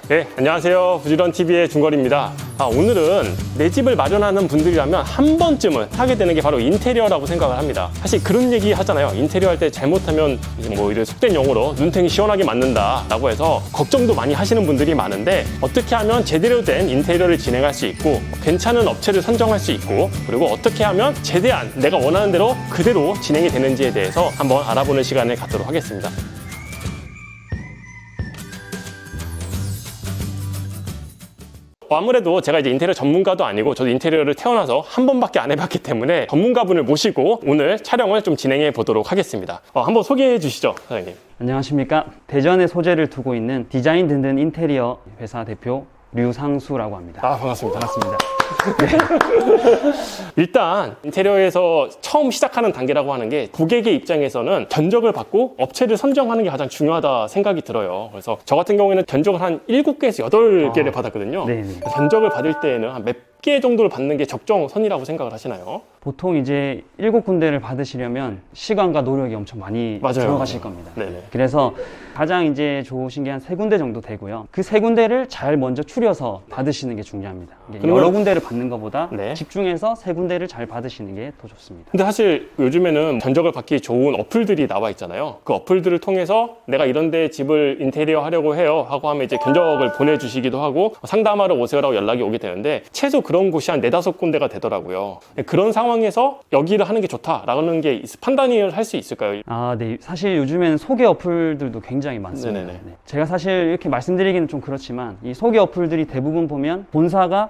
네, 안녕하세요. 부지런TV의 중걸입니다. 오늘은 내 집을 마련하는 분들이라면 한 번쯤은 하게 되는 게 바로 인테리어라고 생각을 합니다. 사실 그런 얘기 하잖아요. 인테리어 할 때 잘못하면 뭐 이런 속된 용어로 눈탱이 시원하게 맞는다 라고 해서 걱정도 많이 하시는 분들이 많은데, 어떻게 하면 제대로 된 인테리어를 진행할 수 있고 괜찮은 업체를 선정할 수 있고, 그리고 어떻게 하면 최대한 내가 원하는 대로 그대로 진행이 되는지에 대해서 한번 알아보는 시간을 갖도록 하겠습니다. 아무래도 제가 이제 인테리어 전문가도 아니고 저도 인테리어를 태어나서 한 번밖에 안 해봤기 때문에 전문가분을 모시고 오늘 촬영을 좀 진행해 보도록 하겠습니다. 한번 소개해 주시죠, 사장님. 안녕하십니까. 대전에 소재를 두고 있는 디자인 든든 인테리어 회사 대표 류상수라고 합니다. 반갑습니다. 반갑습니다. 일단 인테리어에서 처음 시작하는 단계라고 하는 게 고객의 입장에서는 견적을 받고 업체를 선정하는 게 가장 중요하다 생각이 들어요. 그래서 저 같은 경우에는 견적을 한 7개에서 8개를 받았거든요. 네네. 견적을 받을 때에는 한 몇 개 정도를 받는 게 적정선이라고 생각을 하시나요? 보통 이제 7군데를 받으시려면 시간과 노력이 엄청 많이 맞아요. 들어가실 겁니다. 네네. 그래서 가장 이제 좋으신 게 한 3군데 정도 되고요. 그 3군데를 잘 먼저 추려서 받으시는 게 중요합니다. 여러 군데를 받는 것보다 네. 집중해서 3군데를 잘 받으시는 게 더 좋습니다. 근데 사실 요즘에는 견적을 받기 좋은 어플들이 나와 있잖아요. 그 어플들을 통해서 내가 이런 데 집을 인테리어 하려고 해요 하고 하면 이제 견적을 보내주시기도 하고 상담하러 오세요라고 연락이 오게 되는데, 최소 그런 곳이 한 4-5군데가 되더라고요. 그런 상황에서 여기를 하는 게 좋다라는 게 판단을 할 수 있을까요? 네. 사실 요즘에는 소개 어플들도 굉장히 많습니다. 네네네. 네. 제가 사실 이렇게 말씀드리기는 좀 그렇지만, 이 소개 어플들이 대부분 보면 본사가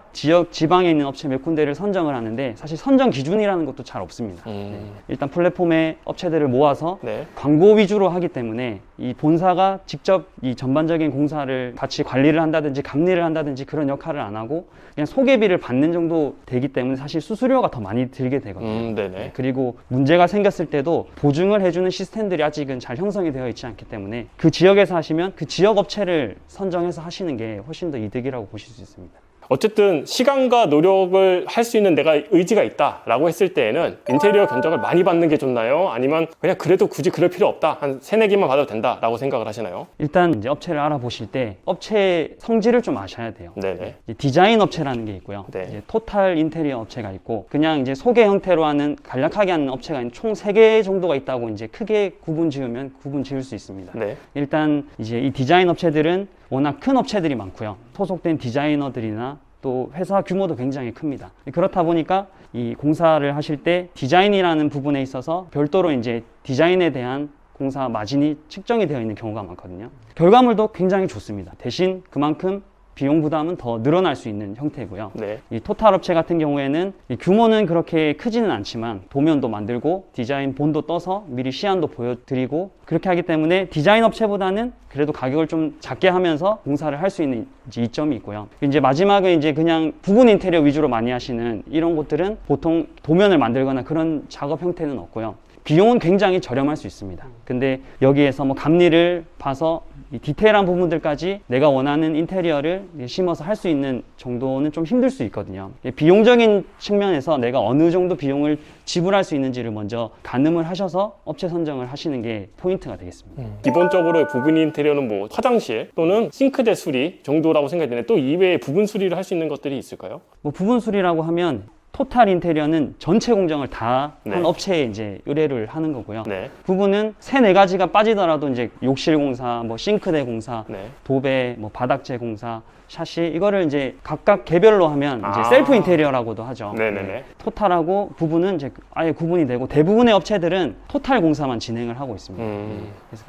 지방에 있는 업체 몇 군데를 선정을 하는데, 사실 선정 기준이라는 것도 잘 없습니다. 네. 일단 플랫폼에 업체들을 모아서 네. 광고 위주로 하기 때문에 이 본사가 직접 이 전반적인 공사를 같이 관리를 한다든지 감리를 한다든지 그런 역할을 안 하고 그냥 소개비를 받는 정도 되기 때문에 사실 수수료가 더 많이 들게 되거든요. 네네. 네, 그리고 문제가 생겼을 때도 보증을 해주는 시스템들이 아직은 잘 형성이 되어 있지 않기 때문에 그 지역에서 하시면 그 지역 업체를 선정해서 하시는 게 훨씬 더 이득이라고 보실 수 있습니다. 어쨌든 시간과 노력을 할 수 있는 내가 의지가 있다라고 했을 때에는 인테리어 견적을 많이 받는 게 좋나요? 아니면 그냥 그래도 굳이 그럴 필요 없다, 한 3-4개만 받아도 된다라고 생각을 하시나요? 일단 이제 업체를 알아보실 때 업체의 성질을 좀 아셔야 돼요. 네네. 이제 디자인 업체라는 게 있고요. 네. 이제 토탈 인테리어 업체가 있고, 그냥 이제 소개 형태로 하는 간략하게 하는 업체가 총 3개 정도가 있다고 이제 크게 구분 지을 수 있습니다. 네. 일단 이제 이 디자인 업체들은 워낙 큰 업체들이 많고요. 소속된 디자이너들이나 또 회사 규모도 굉장히 큽니다. 그렇다 보니까 이 공사를 하실 때 디자인이라는 부분에 있어서 별도로 이제 디자인에 대한 공사 마진이 측정이 되어 있는 경우가 많거든요. 결과물도 굉장히 좋습니다. 대신 그만큼 비용 부담은 더 늘어날 수 있는 형태고요. 네. 이 토탈 업체 같은 경우에는 이 규모는 그렇게 크지는 않지만 도면도 만들고 디자인 본도 떠서 미리 시안도 보여드리고 그렇게 하기 때문에 디자인 업체보다는 그래도 가격을 좀 작게 하면서 공사를 할 수 있는 이점이 있고요. 이제 마지막은 이제 그냥 부분 인테리어 위주로 많이 하시는 이런 곳들은 보통 도면을 만들거나 그런 작업 형태는 없고요. 비용은 굉장히 저렴할 수 있습니다. 근데 여기에서 뭐 감리를 봐서 이 디테일한 부분들까지 내가 원하는 인테리어를 심어서 할 수 있는 정도는 좀 힘들 수 있거든요. 비용적인 측면에서 내가 어느 정도 비용을 지불할 수 있는지를 먼저 가늠을 하셔서 업체 선정을 하시는 게 포인트가 되겠습니다. 기본적으로 부분 인테리어는 뭐 화장실 또는 싱크대 수리 정도라고 생각이 드는데, 또 이외에 부분 수리를 할 수 있는 것들이 있을까요? 뭐 부분 수리라고 하면 토탈 인테리어는 전체 공정을 다 한 네. 업체에 이제 의뢰를 하는 거고요. 네. 부분은 3-4가지가 빠지더라도 이제 욕실 공사, 뭐 싱크대 공사, 네. 도배, 뭐 바닥재 공사, 샤시, 이거를 이제 각각 개별로 하면 이제 셀프 인테리어라고도 하죠. 네네네. 토탈하고 부분은 이제 아예 구분이 되고, 대부분의 업체들은 토탈 공사만 진행을 하고 있습니다.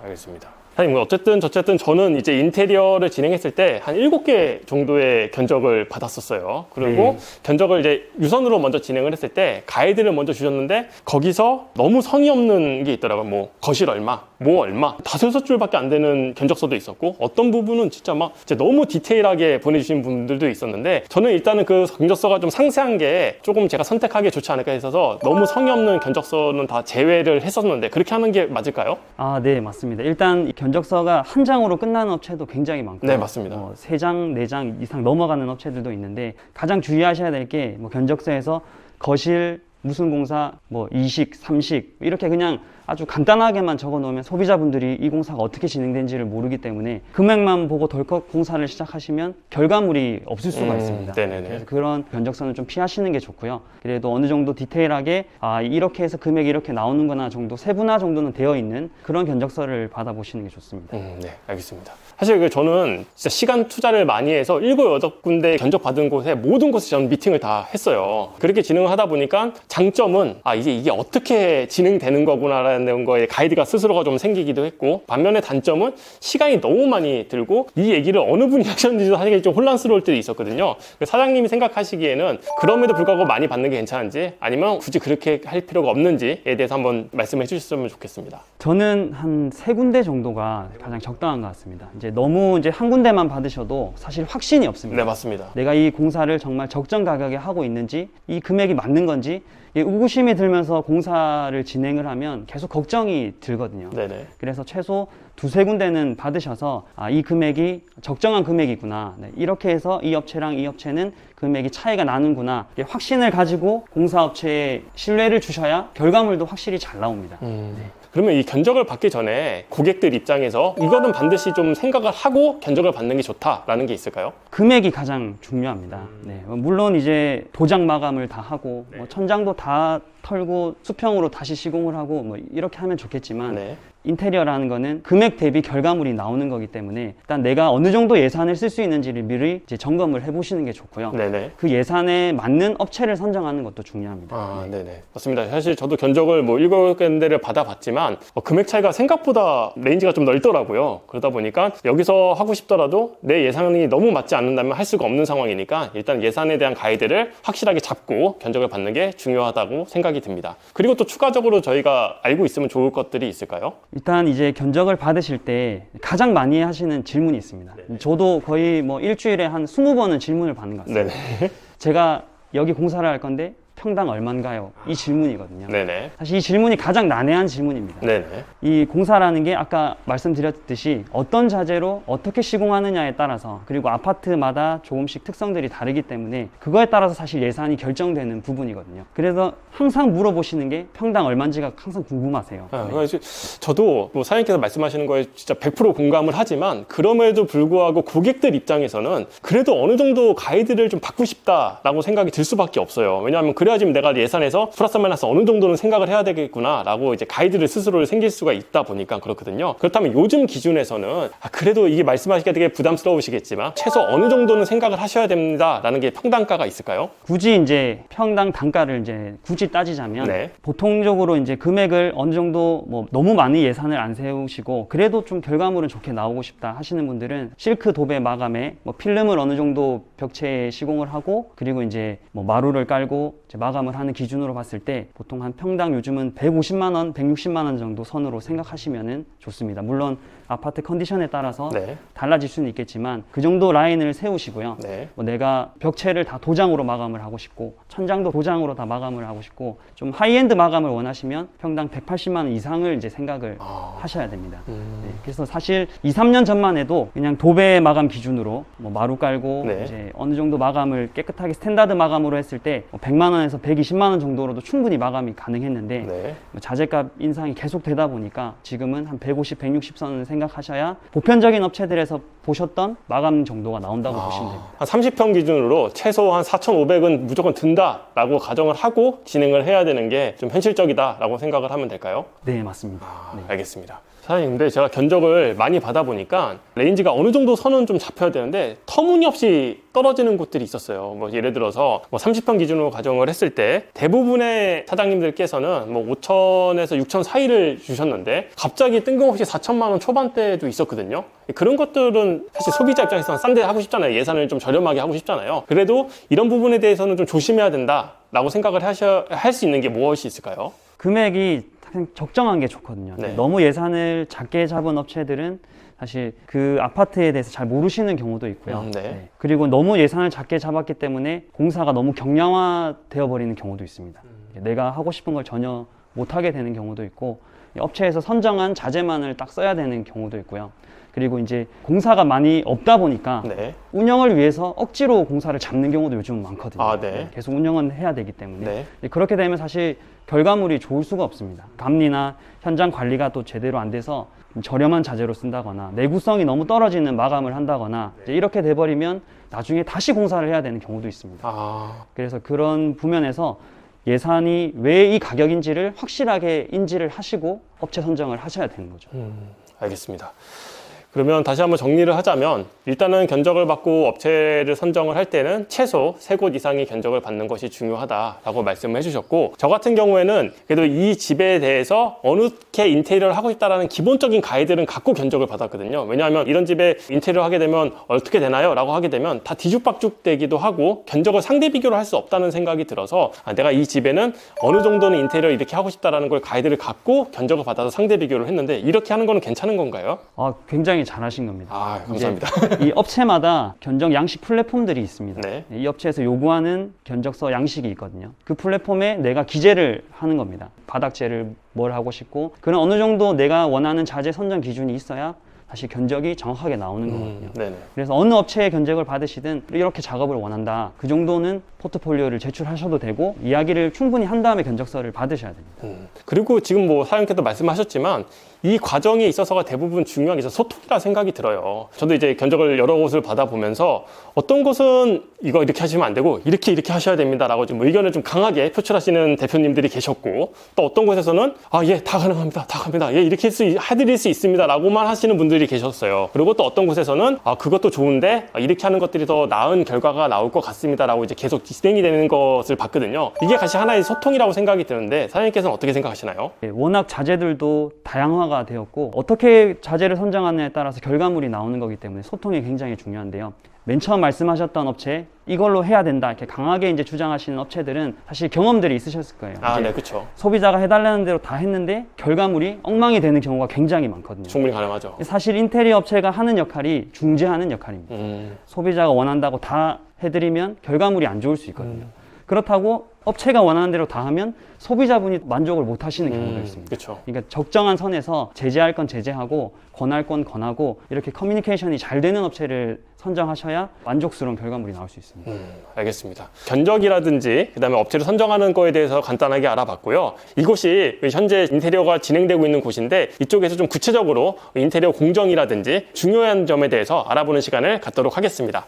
알겠습니다. 사장님, 어쨌든 저는 이제 인테리어를 진행했을 때 한 7개 정도의 견적을 받았었어요. 그리고 견적을 이제 유선으로 먼저 진행을 했을 때 가이드를 먼저 주셨는데, 거기서 너무 성의 없는 게 있더라고요. 뭐 거실 얼마, 뭐 얼마, 5-6줄밖에 안 되는 견적서도 있었고, 어떤 부분은 진짜 막 너무 디테일하게 보내주신 분들도 있었는데, 저는 일단은 그 견적서가 좀 상세한 게 조금 제가 선택하기에 좋지 않을까 해서 너무 성의 없는 견적서는 다 제외를 했었는데, 그렇게 하는 게 맞을까요? 네, 맞습니다. 일단 이 견적서가 한 장으로 끝나는 업체도 굉장히 많고요. 네, 맞습니다. 3장, 4장 이상 넘어가는 업체들도 있는데, 가장 주의하셔야 될 게 뭐 견적서에서 거실 무슨 공사, 뭐 2식, 3식 이렇게 그냥 아주 간단하게만 적어 놓으면 소비자분들이 이 공사가 어떻게 진행된지를 모르기 때문에 금액만 보고 덜컥 공사를 시작하시면 결과물이 없을 수가 있습니다. 네네네. 그래서 그런 변적선을 좀 피하시는 게 좋고요. 그래도 어느 정도 디테일하게 이렇게 해서 금액이 이렇게 나오는구나 정도, 세분화 정도는 되어 있는 그런 견적서를 받아보시는 게 좋습니다. 네, 알겠습니다. 사실 저는 진짜 시간 투자를 많이 해서 7, 8군데 견적 받은 곳에 모든 곳에 저는 미팅을 다 했어요. 그렇게 진행을 하다 보니까 장점은 이제 이게 어떻게 진행되는 거구나라는 거에 가이드가 스스로가 좀 생기기도 했고, 반면에 단점은 시간이 너무 많이 들고 이 얘기를 어느 분이 하셨는지도 사실 좀 혼란스러울 때도 있었거든요. 사장님이 생각하시기에는 그럼에도 불구하고 많이 받는 게 괜찮은지 아니면 굳이 그렇게 할 필요가 없는지에 대해서 한번 말씀해 주셨으면 좋겠습니다. 저는 한 3군데 정도가 가장 적당한 것 같습니다. 이제 너무 한 군데만 받으셔도 사실 확신이 없습니다. 네, 맞습니다. 내가 이 공사를 정말 적정 가격에 하고 있는지, 이 금액이 맞는 건지, 의구심이 들면서 공사를 진행을 하면 계속 걱정이 들거든요. 네네. 그래서 최소 2, 3군데는 받으셔서 이 금액이 적정한 금액이구나, 네, 이렇게 해서 이 업체랑 이 업체는 금액이 차이가 나는구나, 확신을 가지고 공사업체에 신뢰를 주셔야 결과물도 확실히 잘 나옵니다. 그러면 이 견적을 받기 전에 고객들 입장에서 이거는 반드시 좀 생각을 하고 견적을 받는 게 좋다라는 게 있을까요? 금액이 가장 중요합니다. 네, 물론 이제 도장 마감을 다 하고 천장도 다 털고 수평으로 다시 시공을 하고 이렇게 하면 좋겠지만 네. 인테리어라는 거는 금액 대비 결과물이 나오는 거기 때문에 일단 내가 어느 정도 예산을 쓸 수 있는지를 미리 이제 점검을 해보시는 게 좋고요. 네네. 그 예산에 맞는 업체를 선정하는 것도 중요합니다. 네네. 맞습니다. 사실 저도 견적을 7군데를 받아봤지만 금액 차이가 생각보다 레인지가 좀 넓더라고요. 그러다 보니까 여기서 하고 싶더라도 내 예산이 너무 맞지 않는다면 할 수가 없는 상황이니까 일단 예산에 대한 가이드를 확실하게 잡고 견적을 받는 게 중요하다고 생각이 듭니다. 그리고 또 추가적으로 저희가 알고 있으면 좋을 것들이 있을까요? 일단 이제 견적을 받으실 때 가장 많이 하시는 질문이 있습니다. 네네. 저도 거의 일주일에 한 20번은 질문을 받는 것 같습니다. 네네. 제가 여기 공사를 할 건데 평당 얼마인가요? 이 질문이거든요. 네네. 사실 이 질문이 가장 난해한 질문입니다. 네네. 이 공사라는 게 아까 말씀드렸듯이 어떤 자재로 어떻게 시공하느냐에 따라서, 그리고 아파트마다 조금씩 특성들이 다르기 때문에 그거에 따라서 사실 예산이 결정되는 부분이거든요. 그래서 항상 물어보시는 게 평당 얼마인지가 항상 궁금하세요. 그래서 저도 사장님께서 말씀하시는 거에 진짜 100% 공감을 하지만, 그럼에도 불구하고 고객들 입장에서는 그래도 어느 정도 가이드를 좀 받고 싶다라고 생각이 들 수밖에 없어요. 왜냐하면 그래야지 내가 예산에서 플러스 마이너스 어느 정도는 생각을 해야 되겠구나라고 이제 가이드를 스스로 생길 수가 있다 보니까 그렇거든요. 그렇다면 요즘 기준에서는 그래도 이게 말씀하시기가 되게 부담스러우시겠지만 최소 어느 정도는 생각을 하셔야 됩니다라는 게 평당가가 있을까요? 굳이 이제 평당 단가를 이제 굳이 따지자면 네. 보통적으로 이제 금액을 어느 정도 너무 많이 예산을 안 세우시고 그래도 좀 결과물은 좋게 나오고 싶다 하시는 분들은 실크 도배 마감에 필름을 어느 정도 벽체에 시공을 하고, 그리고 이제 마루를 깔고 이제 마감을 하는 기준으로 봤을 때 보통 한 평당 요즘은 150만 원, 160만 원 정도 선으로 생각하시면 좋습니다. 물론 아파트 컨디션에 따라서 네. 달라질 수는 있겠지만 그 정도 라인을 세우시고요. 네. 내가 벽체를 다 도장으로 마감을 하고 싶고 천장도 도장으로 다 마감을 하고 싶고 좀 하이엔드 마감을 원하시면 평당 180만 원 이상을 이제 생각을 하셔야 됩니다. 네, 그래서 사실 2, 3년 전만 해도 그냥 도배 마감 기준으로 마루 깔고 네. 이제 어느 정도 마감을 깨끗하게 스탠다드 마감으로 했을 때 100만 원에서 120만 원 정도로도 충분히 마감이 가능했는데 네. 자재값 인상이 계속 되다 보니까 지금은 한 150, 160선을 생각하셔야 보편적인 업체들에서 보셨던 마감 정도가 나온다고 보시면 됩니다. 한 30평 기준으로 최소 한 4,500은 무조건 든다라고 가정을 하고 진행을 해야 되는 게 좀 현실적이다라고 생각을 하면 될까요? 네, 맞습니다. 네. 알겠습니다. 사장님, 근데 제가 견적을 많이 받아보니까 레인지가 어느 정도 선은 좀 잡혀야 되는데 터무니없이 떨어지는 곳들이 있었어요. 예를 들어서 30평 기준으로 가정을 했을 때 대부분의 사장님들께서는 5천에서 6천 사이를 주셨는데 갑자기 뜬금없이 4천만 원 초반대도 있었거든요. 그런 것들은 사실 소비자 입장에서는 싼데 하고 싶잖아요. 예산을 좀 저렴하게 하고 싶잖아요. 그래도 이런 부분에 대해서는 좀 조심해야 된다라고 생각을 할 수 있는 게 무엇이 있을까요? 금액이 그냥 적정한 게 좋거든요. 네. 너무 예산을 작게 잡은 업체들은 사실 그 아파트에 대해서 잘 모르시는 경우도 있고요. 네. 네. 그리고 너무 예산을 작게 잡았기 때문에 공사가 너무 경량화 되어 버리는 경우도 있습니다. 내가 하고 싶은 걸 전혀 못 하게 되는 경우도 있고, 업체에서 선정한 자재만을 딱 써야 되는 경우도 있고요. 그리고 이제 공사가 많이 없다 보니까 네. 운영을 위해서 억지로 공사를 잡는 경우도 요즘 많거든요. 아, 네. 계속 운영은 해야 되기 때문에 네. 그렇게 되면 사실 결과물이 좋을 수가 없습니다. 감리나 현장 관리가 또 제대로 안 돼서 저렴한 자재로 쓴다거나 내구성이 너무 떨어지는 마감을 한다거나 이제 이렇게 돼버리면 나중에 다시 공사를 해야 되는 경우도 있습니다. 아, 그래서 그런 부면에서 예산이 왜 이 가격인지를 확실하게 인지를 하시고 업체 선정을 하셔야 되는 거죠. 알겠습니다. 그러면 다시 한번 정리를 하자면 일단은 견적을 받고 업체를 선정을 할 때는 최소 3곳 이상의 견적을 받는 것이 중요하다라고 말씀을 해주셨고, 저 같은 경우에는 그래도 이 집에 대해서 어떻게 인테리어를 하고 싶다라는 기본적인 가이드는 갖고 견적을 받았거든요. 왜냐하면 이런 집에 인테리어 하게 되면 어떻게 되나요? 라고 하게 되면 다 뒤죽박죽 되기도 하고 견적을 상대 비교를 할 수 없다는 생각이 들어서 내가 이 집에는 어느 정도는 인테리어 이렇게 하고 싶다라는 걸 가이드를 갖고 견적을 받아서 상대 비교를 했는데, 이렇게 하는 거는 괜찮은 건가요? 굉장히 잘하신 겁니다. 아, 감사합니다. 이 업체마다 견적 양식 플랫폼들이 있습니다. 네. 이 업체에서 요구하는 견적서 양식이 있거든요. 그 플랫폼에 내가 기재를 하는 겁니다. 바닥재를 뭘 하고 싶고, 그런 어느 정도 내가 원하는 자재 선정 기준이 있어야 사실 견적이 정확하게 나오는 거거든요. 네네. 그래서 어느 업체의 견적을 받으시든 이렇게 작업을 원한다, 그 정도는 포트폴리오를 제출하셔도 되고 이야기를 충분히 한 다음에 견적서를 받으셔야 됩니다. 그리고 지금 뭐 사장님께도 말씀하셨지만 이 과정에 있어서가 대부분 중요한 게 있어서 소통이라 생각이 들어요. 저도 이제 견적을 여러 곳을 받아보면서 어떤 곳은 이거 이렇게 하시면 안 되고 이렇게 하셔야 됩니다라고 좀 의견을 좀 강하게 표출하시는 대표님들이 계셨고, 또 어떤 곳에서는 예, 다 가능합니다. 다 갑니다. 예, 이렇게 해드릴 수 있습니다라고만 하시는 분들이 계셨어요. 그리고 또 어떤 곳에서는 그것도 좋은데 이렇게 하는 것들이 더 나은 결과가 나올 것 같습니다라고 이제 계속 진행이 되는 것을 봤거든요. 이게 같이 하나의 소통이라고 생각이 드는데 사장님께서는 어떻게 생각하시나요? 워낙 자재들도 다양화가 되었고 어떻게 자재를 선정하느냐에 따라서 결과물이 나오는 거기 때문에 소통이 굉장히 중요한데요. 맨 처음 말씀하셨던 업체, 이걸로 해야 된다 이렇게 강하게 이제 주장하시는 업체들은 사실 경험들이 있으셨을 거예요. 네, 그렇죠. 소비자가 해달라는 대로 다 했는데 결과물이 엉망이 되는 경우가 굉장히 많거든요. 충분히 가능하죠. 사실 인테리어 업체가 하는 역할이 중재하는 역할입니다. 소비자가 원한다고 다 해드리면 결과물이 안 좋을 수 있거든요. 그렇다고 업체가 원하는 대로 다 하면 소비자분이 만족을 못 하시는 경우도 있습니다. 그렇죠. 그러니까 적정한 선에서 제재할 건 제재하고 권할 건 권하고 이렇게 커뮤니케이션이 잘 되는 업체를 선정하셔야 만족스러운 결과물이 나올 수 있습니다. 알겠습니다. 견적이라든지 그다음에 업체를 선정하는 거에 대해서 간단하게 알아봤고요. 이곳이 현재 인테리어가 진행되고 있는 곳인데 이쪽에서 좀 구체적으로 인테리어 공정이라든지 중요한 점에 대해서 알아보는 시간을 갖도록 하겠습니다.